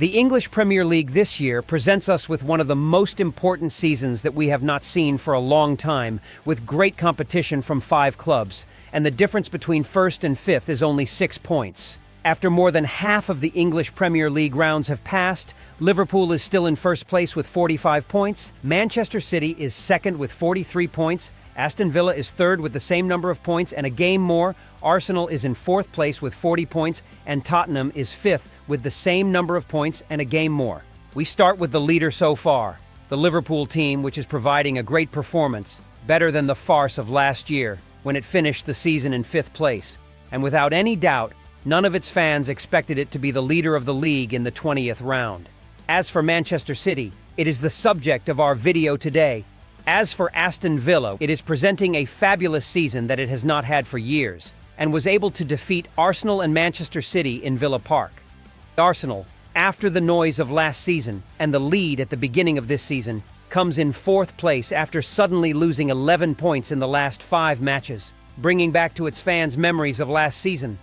The English Premier League this year presents us with one of the most important seasons that we have not seen for a long time, with great competition from 5 clubs, and the difference between first and fifth is only 6 points. After more than half of the English Premier League rounds have passed, Liverpool is still in first place with 45 points, Manchester City is second with 43 points, Aston Villa is third with the same number of points and a game more, Arsenal is in fourth place with 40 points, and Tottenham is fifth with the same number of points and a game more. We start with the leader so far, the Liverpool team, which is providing a great performance, better than the farce of last year, when it finished the season in fifth place. And without any doubt, none of its fans expected it to be the leader of the league in the 20th round. As for Manchester City, it is the subject of our video today. As for Aston Villa, it is presenting a fabulous season that it has not had for years, and was able to defeat Arsenal and Manchester City in Villa Park. Arsenal, after the noise of last season and the lead at the beginning of this season, comes in fourth place after suddenly losing 11 points in the last 5 matches, bringing back to its fans memories of last season.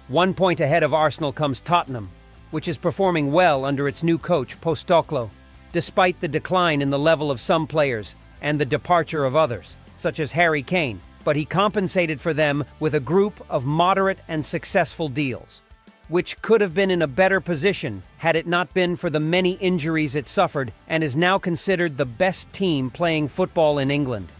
1 point ahead of Arsenal comes Tottenham, which is performing well under its new coach, Postecoglou, despite the decline in the level of some players and the departure of others, such as Harry Kane, but he compensated for them with a group of moderate and successful deals, which could have been in a better position had it not been for the many injuries it suffered, and is now considered the best team playing football in England.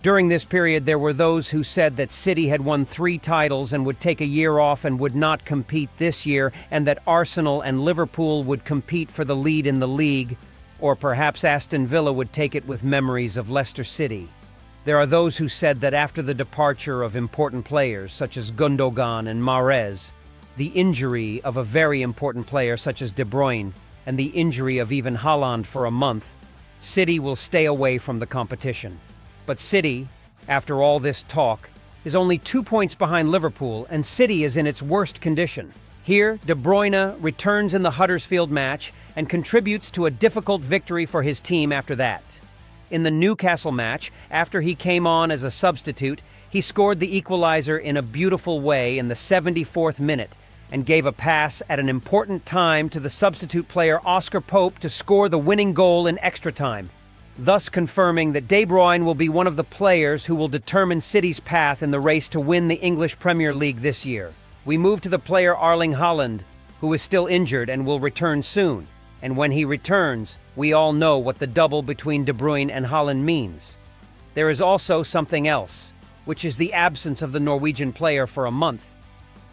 During this period, there were those who said that City had won 3 titles and would take a year off and would not compete this year, and that Arsenal and Liverpool would compete for the lead in the league, or perhaps Aston Villa would take it with memories of Leicester City. There are those who said that after the departure of important players such as Gundogan and Mahrez, the injury of a very important player such as De Bruyne, and the injury of even Haaland for a month, City will stay away from the competition. But City, after all this talk, is only 2 points behind Liverpool, and City is in its worst condition. Here, De Bruyne returns in the Huddersfield match and contributes to a difficult victory for his team after that. In the Newcastle match, after he came on as a substitute, he scored the equalizer in a beautiful way in the 74th minute and gave a pass at an important time to the substitute player Oscar Pope to score the winning goal in extra time, thus confirming that De Bruyne will be one of the players who will determine City's path in the race to win the English Premier League this year. We move to the player Erling Haaland, who is still injured and will return soon. And when he returns, we all know what the double between De Bruyne and Haaland means. There is also something else, which is the absence of the Norwegian player for a month.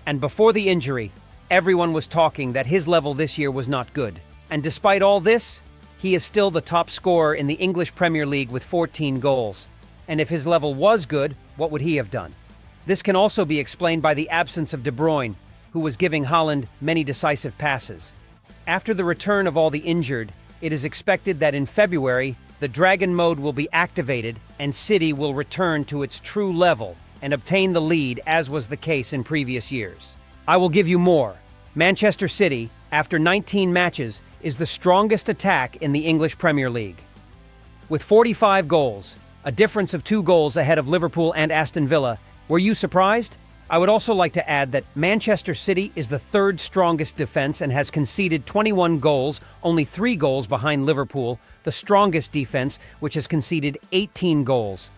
And before the injury, everyone was talking that his level this year was not good. And despite all this, he is still the top scorer in the English Premier League with 14 goals. And if his level was good, what would he have done? This can also be explained by the absence of De Bruyne, who was giving Haaland many decisive passes. After the return of all the injured, it is expected that in February, the Dragon Mode will be activated and City will return to its true level and obtain the lead, as was the case in previous years. I will give you more. Manchester City, after 19 matches, is the strongest attack in the English Premier League. With 45 goals, a difference of 2 goals ahead of Liverpool and Aston Villa, were you surprised? I would also like to add that Manchester City is the 3rd strongest defense and has conceded 21 goals, only 3 goals behind Liverpool, the strongest defense, which has conceded 18 goals.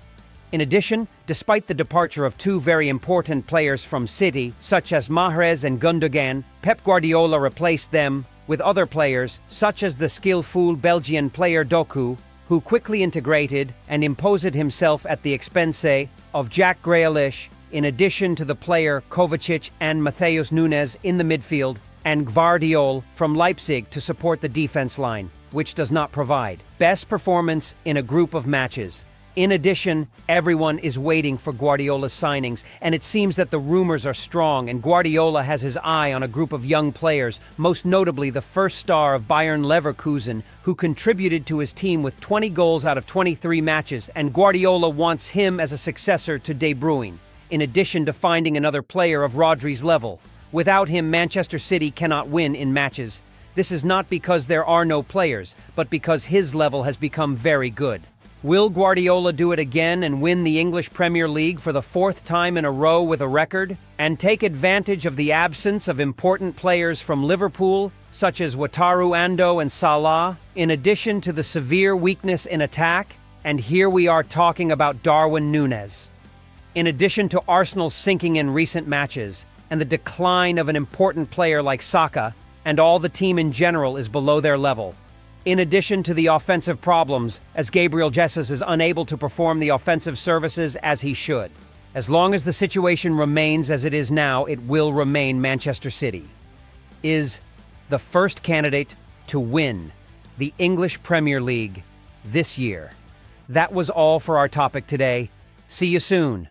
In addition, despite the departure of 2 very important players from City, such as Mahrez and Gundogan, Pep Guardiola replaced them with other players, such as the skillful Belgian player Doku, who quickly integrated and imposed himself at the expense of Jack Grealish, in addition to the player Kovacic and Matheus Nunes in the midfield, and Gvardiol from Leipzig to support the defense line, which does not provide best performance in a group of matches. In addition, everyone is waiting for Guardiola's signings, and it seems that the rumors are strong, and Guardiola has his eye on a group of young players, most notably the first star of Bayern Leverkusen, who contributed to his team with 20 goals out of 23 matches, and Guardiola wants him as a successor to De Bruyne, in addition to finding another player of Rodri's level. Without him, Manchester City cannot win in matches. This is not because there are no players, but because his level has become very good. Will Guardiola do it again and win the English Premier League for the 4th time in a row with a record, and take advantage of the absence of important players from Liverpool such as Wataru Ando and Salah, in addition to the severe weakness in attack, and here we are talking about Darwin Núñez. In addition to Arsenal's sinking in recent matches, and the decline of an important player like Saka, and all the team in general is below their level. In addition to the offensive problems, as Gabriel Jesus is unable to perform the offensive services as he should. As long as the situation remains as it is now, it will remain Manchester City is the first candidate to win the English Premier League this year. That was all for our topic today. See you soon.